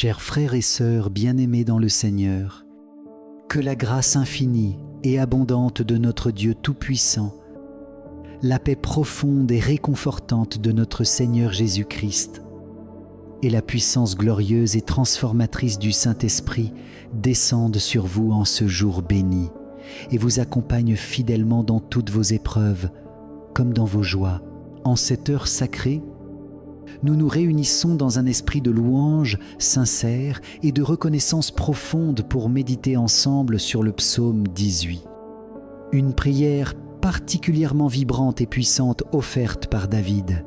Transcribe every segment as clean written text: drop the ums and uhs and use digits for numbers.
Chers frères et sœurs bien-aimés dans le Seigneur, que la grâce infinie et abondante de notre Dieu Tout-Puissant, la paix profonde et réconfortante de notre Seigneur Jésus-Christ et la puissance glorieuse et transformatrice du Saint-Esprit descendent sur vous en ce jour béni et vous accompagnent fidèlement dans toutes vos épreuves comme dans vos joies. En cette heure sacrée, nous nous réunissons dans un esprit de louange sincère et de reconnaissance profonde pour méditer ensemble sur le psaume 18. Une prière particulièrement vibrante et puissante offerte par David,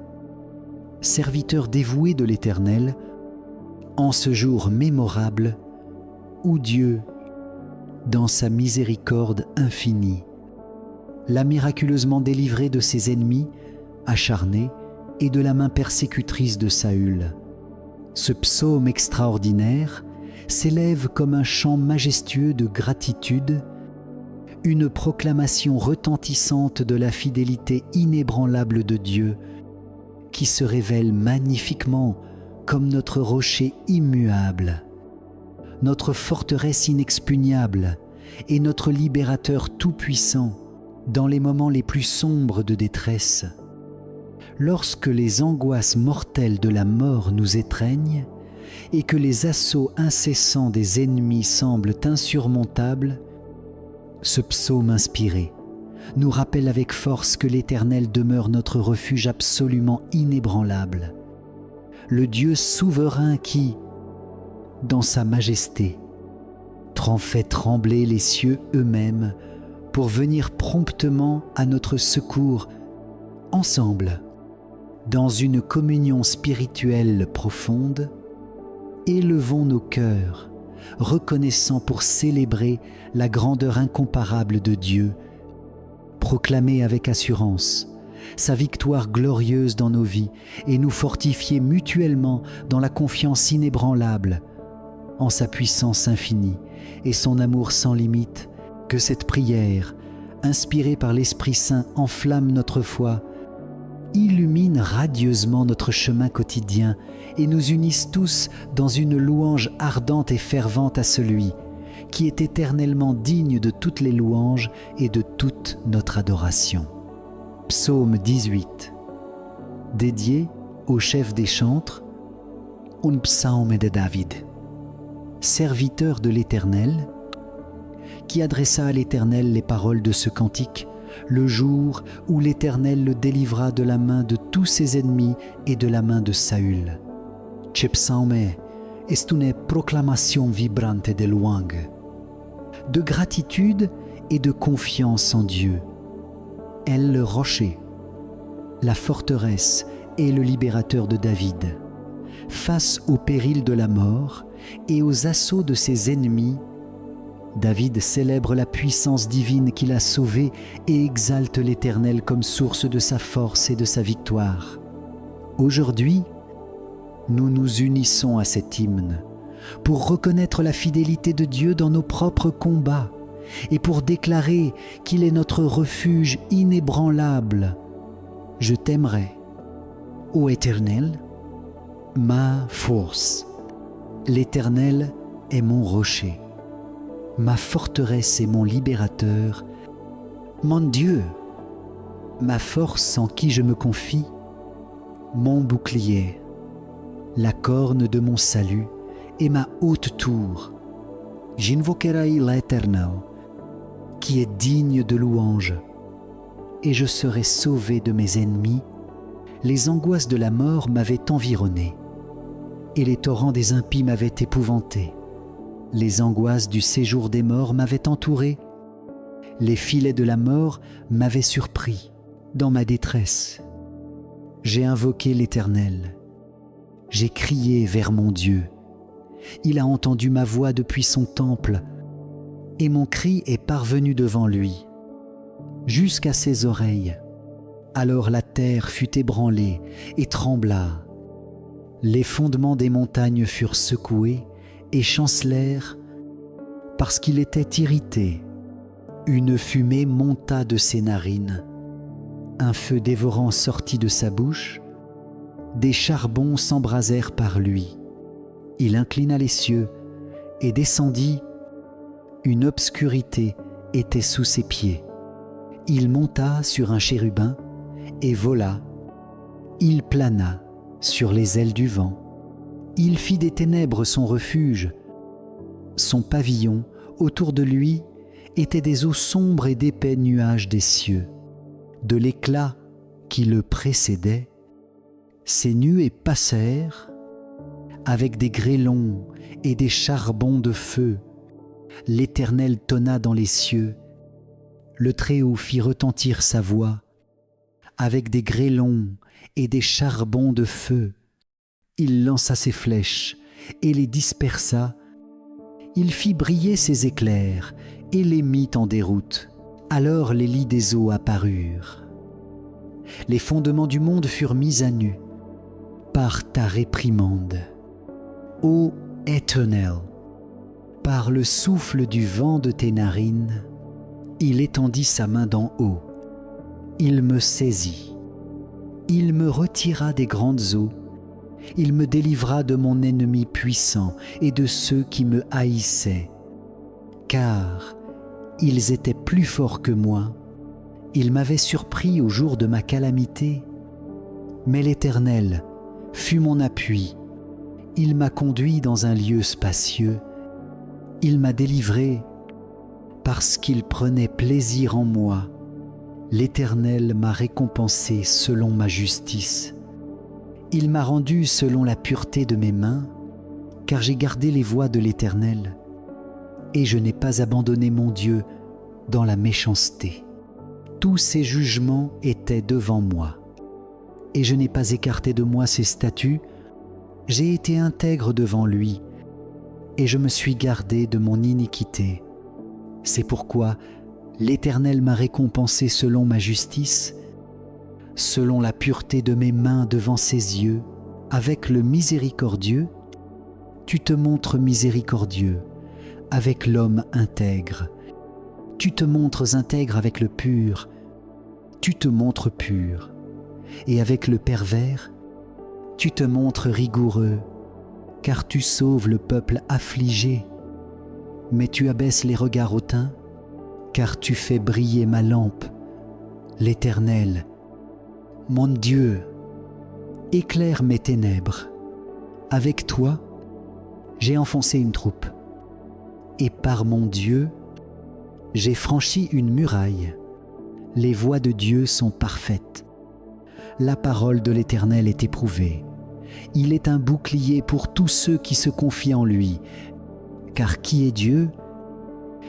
serviteur dévoué de l'Éternel, en ce jour mémorable où Dieu, dans sa miséricorde infinie, l'a miraculeusement délivré de ses ennemis acharnés et de la main persécutrice de Saül. Ce psaume extraordinaire s'élève comme un chant majestueux de gratitude, une proclamation retentissante de la fidélité inébranlable de Dieu, qui se révèle magnifiquement comme notre rocher immuable, notre forteresse inexpugnable et notre libérateur tout-puissant dans les moments les plus sombres de détresse. Lorsque les angoisses mortelles de la mort nous étreignent et que les assauts incessants des ennemis semblent insurmontables, ce psaume inspiré nous rappelle avec force que l'Éternel demeure notre refuge absolument inébranlable, le Dieu souverain qui, dans sa majesté, fait trembler les cieux eux-mêmes pour venir promptement à notre secours ensemble, dans une communion spirituelle profonde. Élevons nos cœurs, reconnaissant pour célébrer la grandeur incomparable de Dieu, proclamer avec assurance sa victoire glorieuse dans nos vies et nous fortifier mutuellement dans la confiance inébranlable en sa puissance infinie et son amour sans limite. Que cette prière, inspirée par l'Esprit Saint, enflamme notre foi, illumine radieusement notre chemin quotidien et nous unisse tous dans une louange ardente et fervente à celui qui est éternellement digne de toutes les louanges et de toute notre adoration. Psaume 18, dédié au chef des chantres, un psaume de David, serviteur de l'Éternel, qui adressa à l'Éternel les paroles de ce cantique le jour où l'Éternel le délivra de la main de tous ses ennemis et de la main de Saül. Ce psaume est une proclamation vibrante de louange, de gratitude et de confiance en Dieu. Elle le rocher, la forteresse et le libérateur de David, face au péril de la mort et aux assauts de ses ennemis. David célèbre la puissance divine qui l'a sauvé et exalte l'Éternel comme source de sa force et de sa victoire. Aujourd'hui, nous nous unissons à cet hymne pour reconnaître la fidélité de Dieu dans nos propres combats et pour déclarer qu'il est notre refuge inébranlable. Je t'aimerai, ô Éternel, ma force. L'Éternel est mon rocher, ma forteresse et mon libérateur, mon Dieu, ma force en qui je me confie, mon bouclier, la corne de mon salut et ma haute tour. J'invoquerai l'Éternel, qui est digne de louange, et je serai sauvé de mes ennemis. Les angoisses de la mort m'avaient environné, et les torrents des impies m'avaient épouvanté. Les angoisses du séjour des morts m'avaient entouré. Les filets de la mort m'avaient surpris dans ma détresse. J'ai invoqué l'Éternel. J'ai crié vers mon Dieu. Il a entendu ma voix depuis son temple, et mon cri est parvenu devant lui, jusqu'à ses oreilles. Alors la terre fut ébranlée et trembla. Les fondements des montagnes furent secoués et chancelèrent parce qu'il était irrité. Une fumée monta de ses narines. Un feu dévorant sortit de sa bouche. Des charbons s'embrasèrent par lui. Il inclina les cieux et descendit. Une obscurité était sous ses pieds. Il monta sur un chérubin et vola. Il plana sur les ailes du vent. Il fit des ténèbres son refuge. Son pavillon, autour de lui, étaient des eaux sombres et d'épais nuages des cieux. De l'éclat qui le précédait, ces nuées passèrent avec des grêlons et des charbons de feu. L'Éternel tonna dans les cieux. Le Très-Haut fit retentir sa voix avec des grêlons et des charbons de feu. Il lança ses flèches et les dispersa. Il fit briller ses éclairs et les mit en déroute. Alors les lits des eaux apparurent. Les fondements du monde furent mis à nu par ta réprimande. Ô Éternel, par le souffle du vent de tes narines, il étendit sa main d'en haut. Il me saisit. Il me retira des grandes eaux. Il me délivra de mon ennemi puissant et de ceux qui me haïssaient. Car ils étaient plus forts que moi. Ils m'avaient surpris au jour de ma calamité. Mais l'Éternel fut mon appui. Il m'a conduit dans un lieu spacieux. Il m'a délivré parce qu'il prenait plaisir en moi. L'Éternel m'a récompensé selon ma justice. Il m'a rendu selon la pureté de mes mains, car j'ai gardé les voies de l'Éternel, et je n'ai pas abandonné mon Dieu dans la méchanceté. Tous ses jugements étaient devant moi, et je n'ai pas écarté de moi ses statuts. J'ai été intègre devant lui, et je me suis gardé de mon iniquité. C'est pourquoi l'Éternel m'a récompensé selon ma justice, selon la pureté de mes mains devant ses yeux. Avec le miséricordieux, tu te montres miséricordieux, avec l'homme intègre. Tu te montres intègre avec le pur, tu te montres pur. Et avec le pervers, tu te montres rigoureux, car tu sauves le peuple affligé. Mais tu abaisses les regards hautains, car tu fais briller ma lampe. L'Éternel, mon Dieu, éclaire mes ténèbres. Avec toi, j'ai enfoncé une troupe, et par mon Dieu, j'ai franchi une muraille. Les voies de Dieu sont parfaites. La parole de l'Éternel est éprouvée. Il est un bouclier pour tous ceux qui se confient en lui. Car qui est Dieu,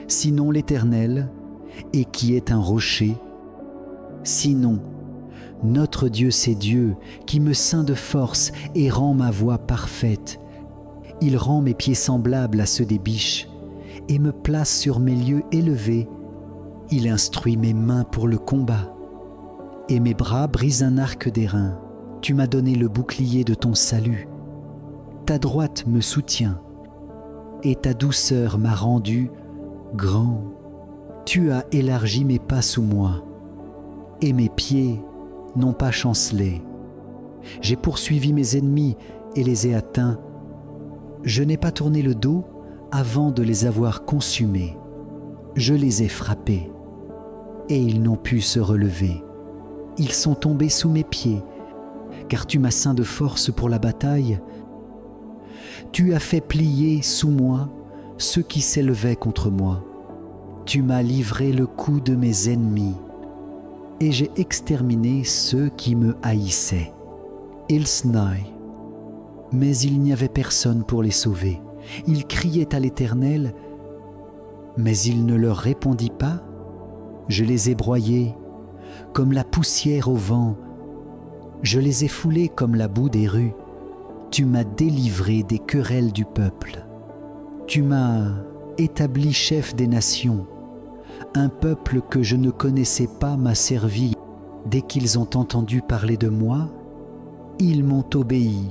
sinon l'Éternel, et qui est un rocher? Sinon, notre Dieu, c'est Dieu, qui me ceint de force et rend ma voie parfaite. Il rend mes pieds semblables à ceux des biches, et me place sur mes lieux élevés. Il instruit mes mains pour le combat, et mes bras brisent un arc d'airain. Tu m'as donné le bouclier de ton salut. Ta droite me soutient, et ta douceur m'a rendu grand. Tu as élargi mes pas sous moi, et mes pieds n'ont pas chancelé. J'ai poursuivi mes ennemis et les ai atteints. Je n'ai pas tourné le dos avant de les avoir consumés. Je les ai frappés, et ils n'ont pu se relever. Ils sont tombés sous mes pieds, car tu m'as ceint de force pour la bataille. Tu as fait plier sous moi ceux qui s'élevaient contre moi. Tu m'as livré le coup de mes ennemis, et j'ai exterminé ceux qui me haïssaient. Ils snaient, mais il n'y avait personne pour les sauver. Ils criaient à l'Éternel, mais il ne leur répondit pas. Je les ai broyés comme la poussière au vent. Je les ai foulés comme la boue des rues. Tu m'as délivré des querelles du peuple. Tu m'as établi chef des nations. Un peuple que je ne connaissais pas m'a servi. Dès qu'ils ont entendu parler de moi, ils m'ont obéi.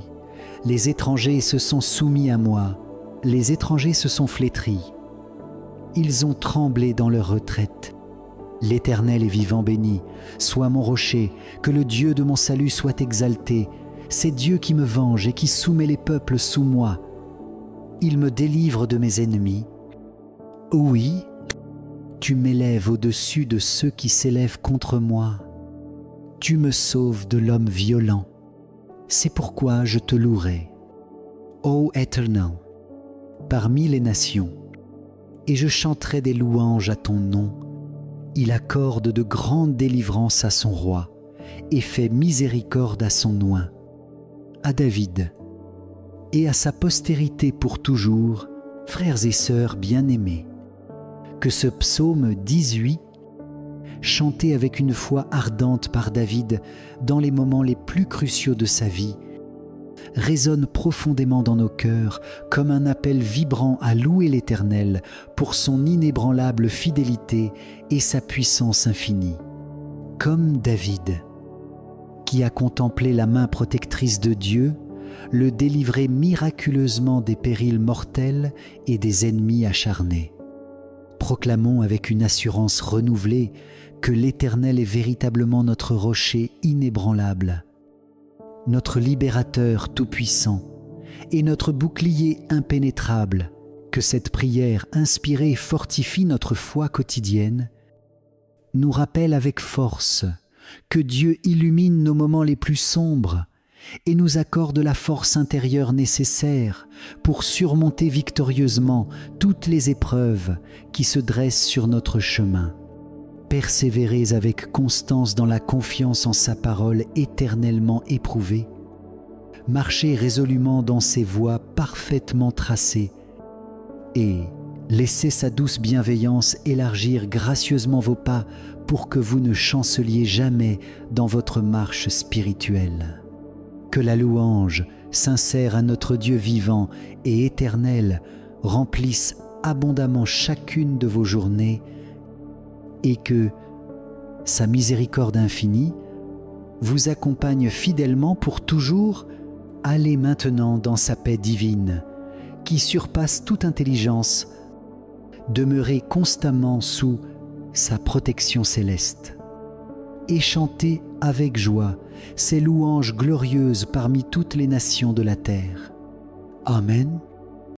Les étrangers se sont soumis à moi. Les étrangers se sont flétris. Ils ont tremblé dans leur retraite. L'Éternel est vivant béni, soit mon rocher, que le Dieu de mon salut soit exalté. C'est Dieu qui me venge et qui soumet les peuples sous moi. il me délivre de mes ennemis. Oui, tu m'élèves au-dessus de ceux qui s'élèvent contre moi. Tu me sauves de l'homme violent. C'est pourquoi je te louerai, ô Éternel, parmi les nations, et je chanterai des louanges à ton nom. Il accorde de grandes délivrances à son roi et fait miséricorde à son oint, à David et à sa postérité pour toujours, frères et sœurs bien-aimés. Que ce psaume 18, chanté avec une foi ardente par David dans les moments les plus cruciaux de sa vie, résonne profondément dans nos cœurs comme un appel vibrant à louer l'Éternel pour son inébranlable fidélité et sa puissance infinie. Comme David, qui a contemplé la main protectrice de Dieu, le délivrer miraculeusement des périls mortels et des ennemis acharnés. Proclamons avec une assurance renouvelée que l'Éternel est véritablement notre rocher inébranlable, notre libérateur tout-puissant et notre bouclier impénétrable, que cette prière inspirée fortifie notre foi quotidienne, nous rappelle avec force que Dieu illumine nos moments les plus sombres et nous accorde la force intérieure nécessaire pour surmonter victorieusement toutes les épreuves qui se dressent sur notre chemin. Persévérez avec constance dans la confiance en sa parole éternellement éprouvée. Marchez résolument dans ses voies parfaitement tracées et laissez sa douce bienveillance élargir gracieusement vos pas pour que vous ne chanceliez jamais dans votre marche spirituelle. Que la louange, sincère à notre Dieu vivant et éternel, remplisse abondamment chacune de vos journées et que sa miséricorde infinie vous accompagne fidèlement pour toujours. Allez maintenant dans sa paix divine, qui surpasse toute intelligence. Demeurez constamment sous sa protection céleste et chantez avec joie ses louanges glorieuses parmi toutes les nations de la terre. Amen.